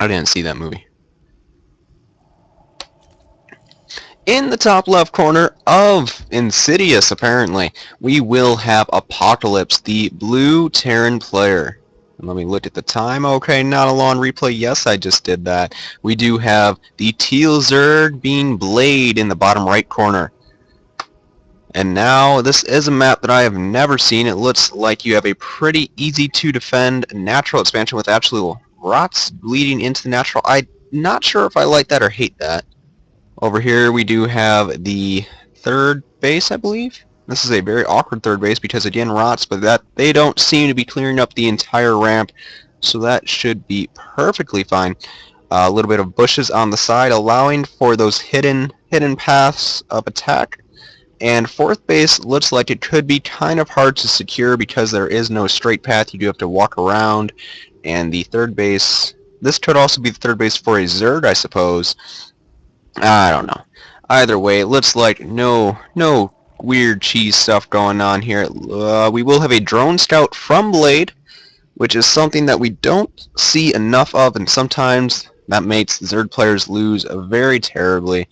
I didn't see that movie. In the top left corner of Insidious, apparently, we will have Apocalypse, the blue Terran player. And let me look at the time. Okay, not a long replay. Yes, I just did that. We do have the teal Zerg being Blade in the bottom right corner. And now, this is a map that I have never seen. It looks like you have a pretty easy to defend natural expansion with absolute rots bleeding into the natural. I'm not sure if I like that or hate that. Over here we do have the third base, I believe. This is a very awkward third base because again rots, but that they don't seem to be clearing up the entire ramp, so that should be perfectly fine. A little bit of bushes on the side, allowing for those hidden paths of attack. And fourth base looks like it could be kind of hard to secure because there is no straight path. You do have to walk around. And the third base, this could also be the third base for a Zerg, I suppose. I don't know. Either way, it looks like no weird cheese stuff going on here. We will have a drone scout from Blade, which is something that we don't see enough of, and sometimes that makes Zerg players lose very terribly.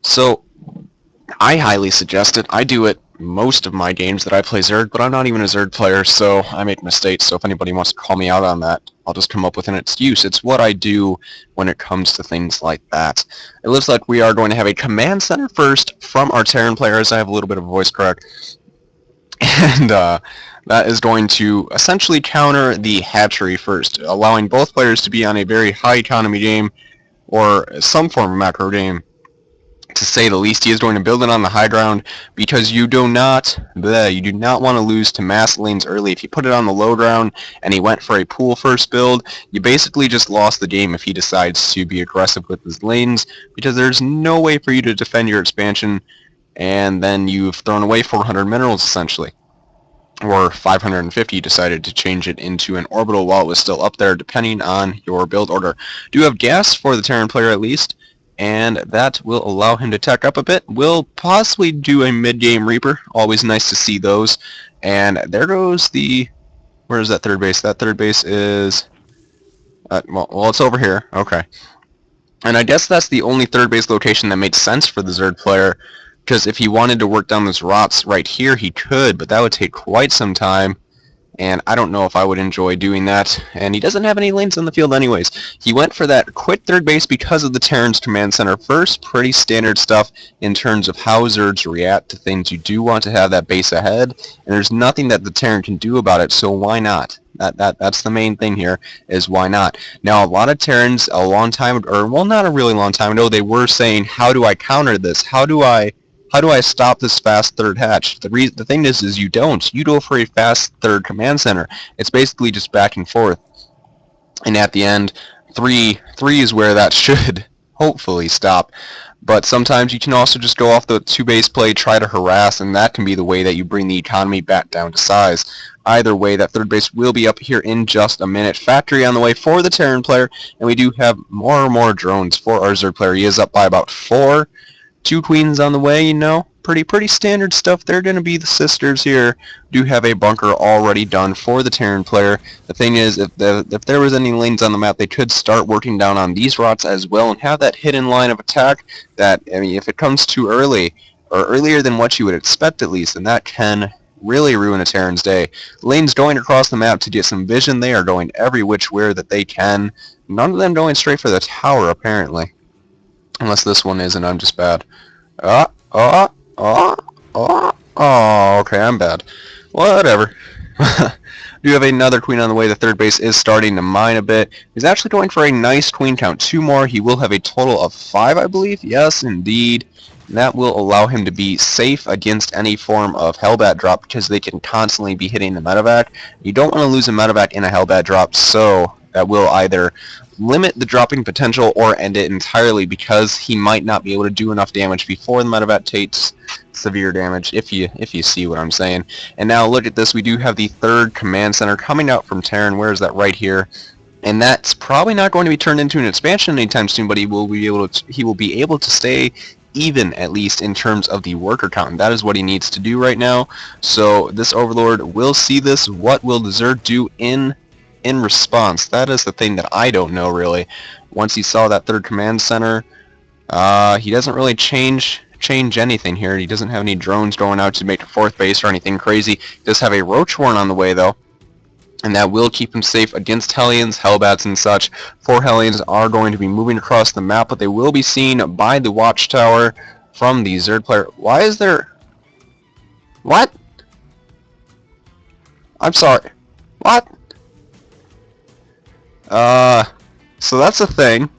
So I highly suggest it. I do it most of my games that I play Zerg, but I'm not even a Zerg player, so I make mistakes. So if anybody wants to call me out on that, I'll just come up with an excuse. It's what I do when it comes to things like that. It looks like we are going to have a command center first from our Terran players. I have a little bit of a voice crack. And that is going to essentially counter the hatchery first, allowing both players to be on a very high economy game or some form of macro game. To say the least, he is going to build it on the high ground because you do not want to lose to mass lanes early. If you put it on the low ground and he went for a pool first build, you basically just lost the game if he decides to be aggressive with his lanes, because there's no way for you to defend your expansion, and then you've thrown away 400 minerals essentially. Or 550, decided to change it into an orbital while it was still up there, depending on your build order. Do you have gas for the Terran player at least? And that will allow him to tech up a bit. We'll possibly do a mid-game Reaper. Always nice to see those. And there goes the... Where is that third base? That third base is... well, it's over here. Okay. And I guess that's the only third base location that makes sense for the Zerg player. Because if he wanted to work down those rots right here, he could. But that would take quite some time. And I don't know if I would enjoy doing that. And he doesn't have any lanes on the field anyways. He went for that quick third base because of the Terran's command center first. Pretty standard stuff in terms of how Zergs react to things. You do want to have that base ahead, and there's nothing that the Terran can do about it, so why not? That's the main thing here, is why not? Now, a lot of Terrans a long time, or well, not a really long time ago, they were saying, how do I counter this? How do I stop this fast third hatch? The thing is you don't. You go for a fast third command center. It's basically just back and forth. And at the end, three is where that should hopefully stop. But sometimes you can also just go off the two base play, try to harass, and that can be the way that you bring the economy back down to size. Either way, that third base will be up here in just a minute. Factory on the way for the Terran player, and we do have more drones for our Zerg player. He is up by about 4. 2 queens on the way, you know. Pretty standard stuff. They're going to be the sisters here. Do have a bunker already done for the Terran player. The thing is, if there was any lanes on the map, they could start working down on these rots as well and have that hidden line of attack that, I mean, if it comes too early, or earlier than what you would expect at least, then that can really ruin a Terran's day. Lanes going across the map to get some vision. They are going every which way that they can. None of them going straight for the tower, apparently. Unless this one is, and I'm just bad. Oh, okay, I'm bad. Whatever. Do have another queen on the way. The third base is starting to mine a bit. He's actually going for a nice queen count. 2 more. He will have a total of 5, I believe. Yes, indeed. And that will allow him to be safe against any form of Hellbat drop because they can constantly be hitting the medevac. You don't want to lose a medevac in a Hellbat drop, so that will either limit the dropping potential or end it entirely because he might not be able to do enough damage before the medevac takes severe damage, if you see what I'm saying. And now look at this, we do have the third command center coming out from Terran. Where is that? Right here. And that's probably not going to be turned into an expansion anytime soon, but he will be able to stay even, at least in terms of the worker count. And that is what he needs to do right now. So this Overlord will see this. What will the Zerg do in in response? That is the thing that I don't know, really. Once he saw that third command center, he doesn't really change anything here. He doesn't have any drones going out to make a fourth base or anything crazy. He does have a Roach Warren on the way, though, and that will keep him safe against Hellions, Hellbats, and such. 4 Hellions are going to be moving across the map, but they will be seen by the Watchtower from the Zerd player. Why is there... What? I'm sorry. What? So that's a thing.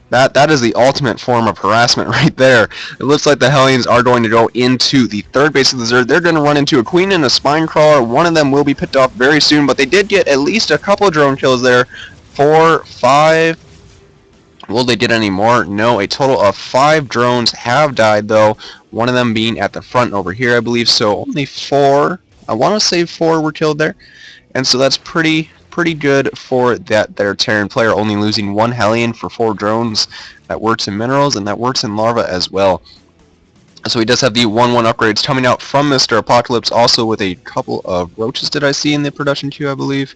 That is the ultimate form of harassment right there. It looks like the Hellions are going to go into the third base of the Zerd. They're going to run into a Queen and a Spine Crawler. One of them will be picked off very soon, but they did get at least a couple of drone kills there. 4, 5. Will they get any more? No, a total of 5 drones have died, though. One of them being at the front over here, I believe. So only 4. I want to say 4 were killed there. And so that's pretty good for their Terran player, only losing 1 Hellion for 4 drones. That works in minerals, and that works in larva as well. So he does have the 1-1 upgrades coming out from Mr. Apocalypse, also with a couple of roaches, did I see in the production queue, I believe?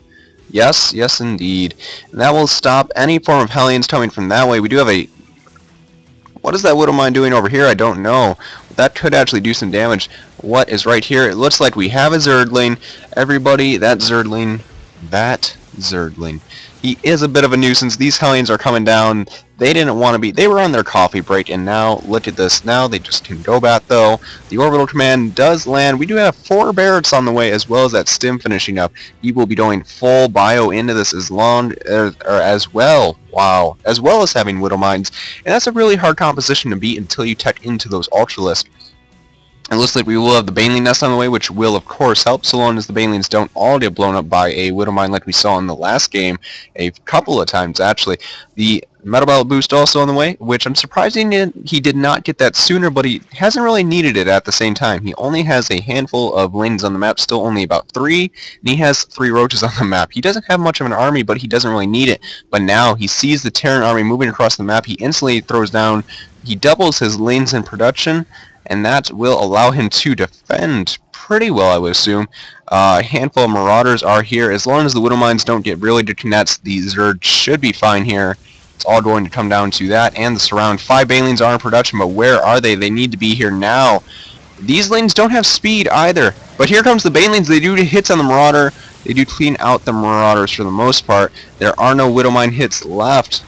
Yes, yes indeed. And that will stop any form of Hellions coming from that way. We do have a... What is that Widowmine doing over here? I don't know. That could actually do some damage. What is right here? It looks like we have a Zerdling. Everybody, that Zerdling... He is a bit of a nuisance. These Hellions are coming down. They didn't want to be... They were on their coffee break, and now, look at this. Now they just can go back, though. The Orbital Command does land. We do have 4 Barretts on the way, as well as that Stim finishing up. He will be going full bio into this as well. Wow. As well as having Widow Mines. And that's a really hard composition to beat until you tech into those Ultralisks. It looks like we will have the Baneling Nest on the way, which will, of course, help so long as the Banelings don't all get blown up by a Widowmine like we saw in the last game a couple of times, actually. The Metal Belt boost also on the way, which I'm surprised he did not get that sooner, but he hasn't really needed it at the same time. He only has a handful of lanes on the map, still only about 3, and he has 3 roaches on the map. He doesn't have much of an army, but he doesn't really need it. But now he sees the Terran army moving across the map. He instantly throws down, he doubles his lanes in production, and that will allow him to defend pretty well, I would assume. A handful of Marauders are here. As long as the Widowmines don't get really to Knets, the Zerd should be fine here. It's all going to come down to that and the surround. 5 Banelings are in production, but where are they? They need to be here now. These lanes don't have speed either. But here comes the Banelings. They do hits on the Marauder. They do clean out the Marauders for the most part. There are no Widowmine hits left.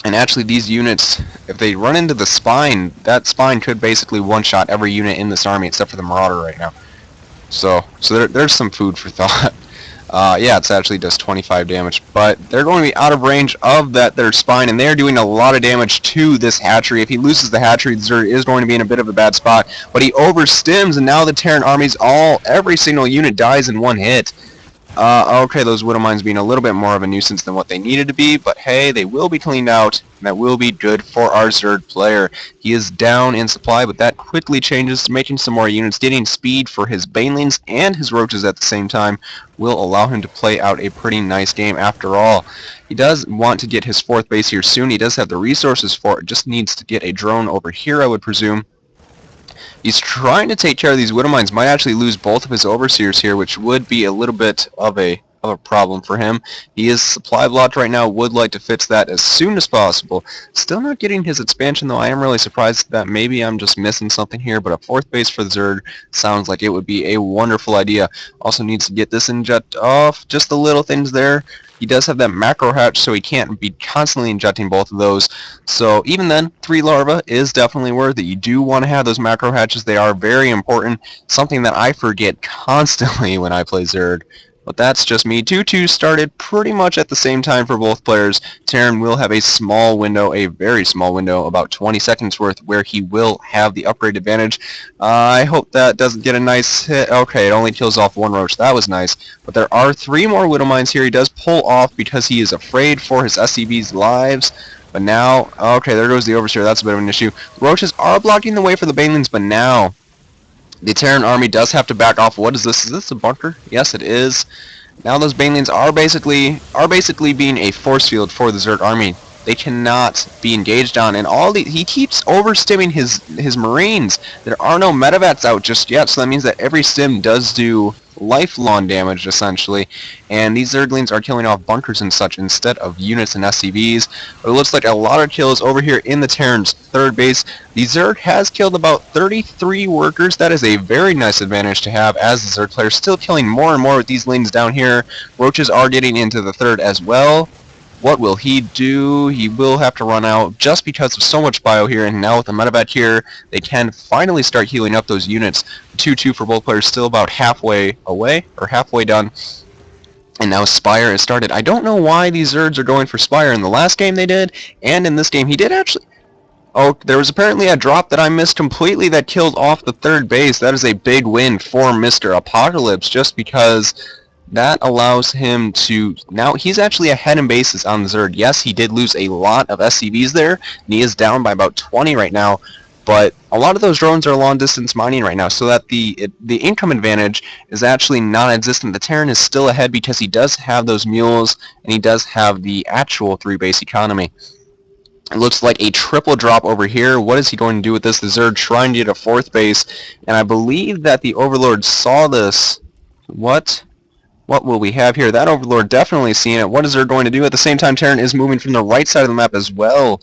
And actually these units, if they run into the Spine, that Spine could basically one-shot every unit in this army except for the Marauder right now. So there's some food for thought. Yeah, it actually does 25 damage, but they're going to be out of range of their Spine, and they're doing a lot of damage to this hatchery. If he loses the hatchery, Zerd is going to be in a bit of a bad spot, but he overstims, and now the Terran armies, every single unit dies in 1 hit. Okay, those Widowmines being a little bit more of a nuisance than what they needed to be, but hey, they will be cleaned out, and that will be good for our Zerd player. He is down in supply, but that quickly changes to making some more units. Getting speed for his Banelings and his Roaches at the same time will allow him to play out a pretty nice game after all. He does want to get his 4th base here soon. He does have the resources for it, just needs to get a drone over here, I would presume. He's trying to take care of these Widowmines. Might actually lose both of his Overseers here, which would be a little bit of a problem for him. He is supply blocked right now. Would like to fix that as soon as possible. Still not getting his expansion, though. I am really surprised that maybe I'm just missing something here, but a 4th base for the Zerd sounds like it would be a wonderful idea. Also needs to get this inject off. Just the little things there. He does have that macro hatch, so he can't be constantly injecting both of those. So even then, 3 larvae is definitely worth it. You do want to have those macro hatches. They are very important. Something that I forget constantly when I play Zerd. But that's just me. 2-2 started pretty much at the same time for both players. Terran will have a small window, a very small window, about 20 seconds worth, where he will have the upgrade advantage. I hope that doesn't get a nice hit. Okay, it only kills off 1 roach. That was nice. But there are 3 more Widowmines here. He does pull off because he is afraid for his SCV's lives. But now, okay, there goes the Overseer. That's a bit of an issue. The roaches are blocking the way for the Banelings, but now the Terran army does have to back off. What is this? Is this a bunker? Yes, it is. Now those Banelings are basically being a force field for the Zerd army. they cannot be engaged on. And he keeps overstimming his Marines. There are no metavats out just yet, so that means that every stim does do lifelong damage, essentially. And these Zerglings are killing off bunkers and such instead of units and SCVs. But it looks like a lot of kills over here in the Terran's third base. The Zerg has killed about 33 workers. That is a very nice advantage to have, as the Zerg player still killing more and more with these lanes down here. Roaches are getting into the third as well. What will he do? He will have to run out just because of so much bio here, and now with the medevac here, they can finally start healing up those units. 2-2 for both players, still about halfway away, or halfway done. And now Spire has started. I don't know why these Zergs are going for Spire. In the last game they did, and in this game he did actually. Oh, there was apparently a drop that I missed completely that killed off the third base. That is a big win for Mr. Apocalypse, just because that allows him to... Now, he's actually ahead in bases on the Zerg. Yes, he did lose a lot of SCVs there, and he is down by about 20 right now, but a lot of those drones are long-distance mining right now, so that the income advantage is actually non-existent. The Terran is still ahead because he does have those mules, and he does have the actual 3-base economy. It looks like a triple drop over here. What is he going to do with this? The Zerg trying to get a 4th base, and I believe that the Overlord saw this. What will we have here? That Overlord definitely seeing it. What is Zerg going to do? At the same time, Terran is moving from the right side of the map as well.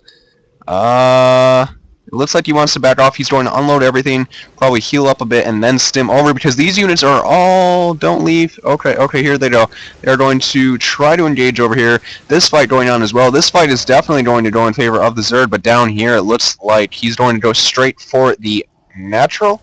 It looks like he wants to back off. He's going to unload everything, probably heal up a bit, and then stim over, because these units are all... Don't leave. Okay, here they go. They're going to try to engage over here. This fight going on as well. This fight is definitely going to go in favor of the Zerg, but down here it looks like he's going to go straight for the natural.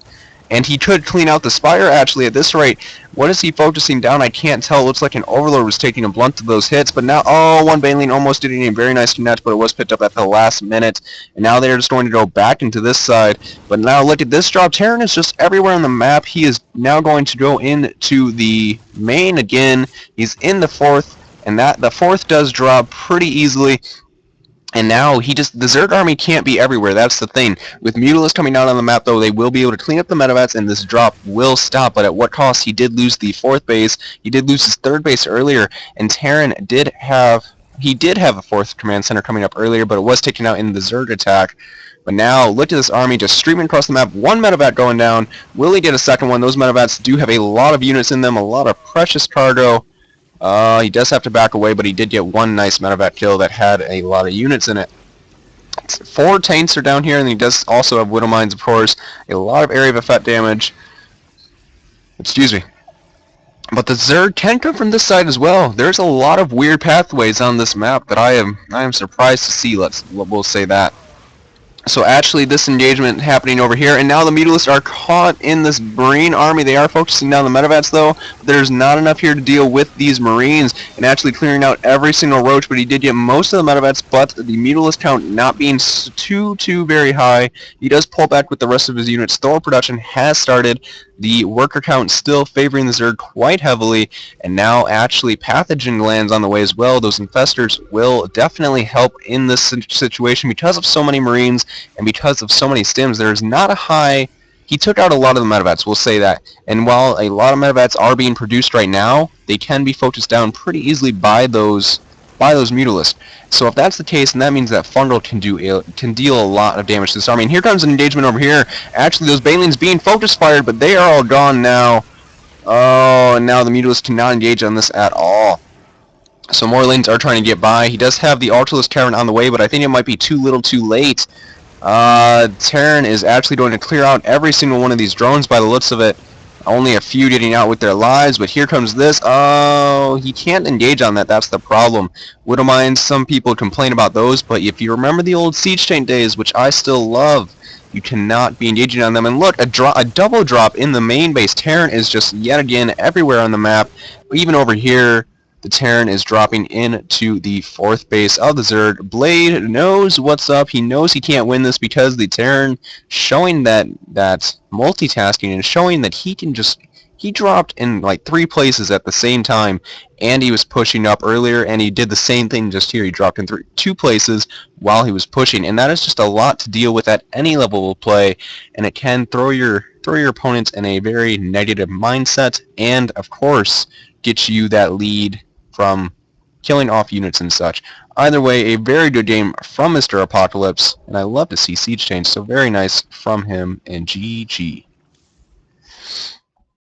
And he could clean out the Spire, actually, at this rate. What is he focusing down? I can't tell. It looks like an Overlord was taking a blunt of those hits. But now, oh, one Baneling almost did a very nice connect, but it was picked up at the last minute. And now they're just going to go back into this side. But now look at this drop. Terran is just everywhere on the map. He is now going to go into the main again. He's in the 4th, and the 4th does drop pretty easily. And now the Zerg army can't be everywhere. That's the thing. With Mutalisk coming out on the map, though, they will be able to clean up the metavats, and this drop will stop. But at what cost? He did lose the 4th base. He did lose his 3rd base earlier, and Terran did have a 4th command center coming up earlier, but it was taken out in the Zerg attack. But now, look at this army just streaming across the map. One medevat going down. Will he get a second one? Those medevats do have a lot of units in them, a lot of precious cargo. He does have to back away, but he did get one nice medevat kill that had a lot of units in it. 4 tanks are down here, and he does also have Widow Mines, of course. A lot of area of effect damage. Excuse me. But the Zerg can come from this side as well. There's a lot of weird pathways on this map that I am surprised to see. We'll say that. So actually this engagement happening over here, and now the Mutalisks are caught in this Marine army. They are focusing down the metavats though. There's not enough here to deal with these Marines and actually clearing out every single roach, but he did get most of the metavats, but the Mutalisk count not being too very high. He does pull back with the rest of his units. Thor production has started. The worker count still favoring the Zerg quite heavily, and now actually pathogen glands on the way as well. Those infestors will definitely help in this situation because of so many Marines and because of so many stims. There's not a high... He took out a lot of the metavats, we'll say that. And while a lot of metavats are being produced right now, they can be focused down pretty easily by those Mutalisks. So if that's the case, then that means that Fungal can deal a lot of damage to this army. And here comes an engagement over here. Actually, those Banelings being focus fired, but they are all gone now. Oh, and now the Mutalisks cannot engage on this at all. So more lanes are trying to get by. He does have the Ultralisk Cavern on the way, but I think it might be too little too late. Terran is actually going to clear out every single one of these drones by the looks of it. Only a few getting out with their lives, but here comes this. Oh, he can't engage on that. That's the problem. Widow Mines, some people complain about those, but if you remember the old Siege Tank days, which I still love, you cannot be engaging on them. And look, a double drop in the main base. Terran is just yet again everywhere on the map. Even over here, the Terran is dropping into the 4th base of the Zerg. Blade knows what's up. He knows he can't win this because the Terran showing that multitasking and showing that he can just... He dropped in like 3 places at the same time, and he was pushing up earlier, and he did the same thing just here. He dropped in 2 places while he was pushing, and that is just a lot to deal with at any level of play, and it can throw your opponents in a very negative mindset, and of course get you that lead from killing off units and such. Either way, a very good game from Mr. Apocalypse, and I love to see Siege change, so very nice from him, and GG.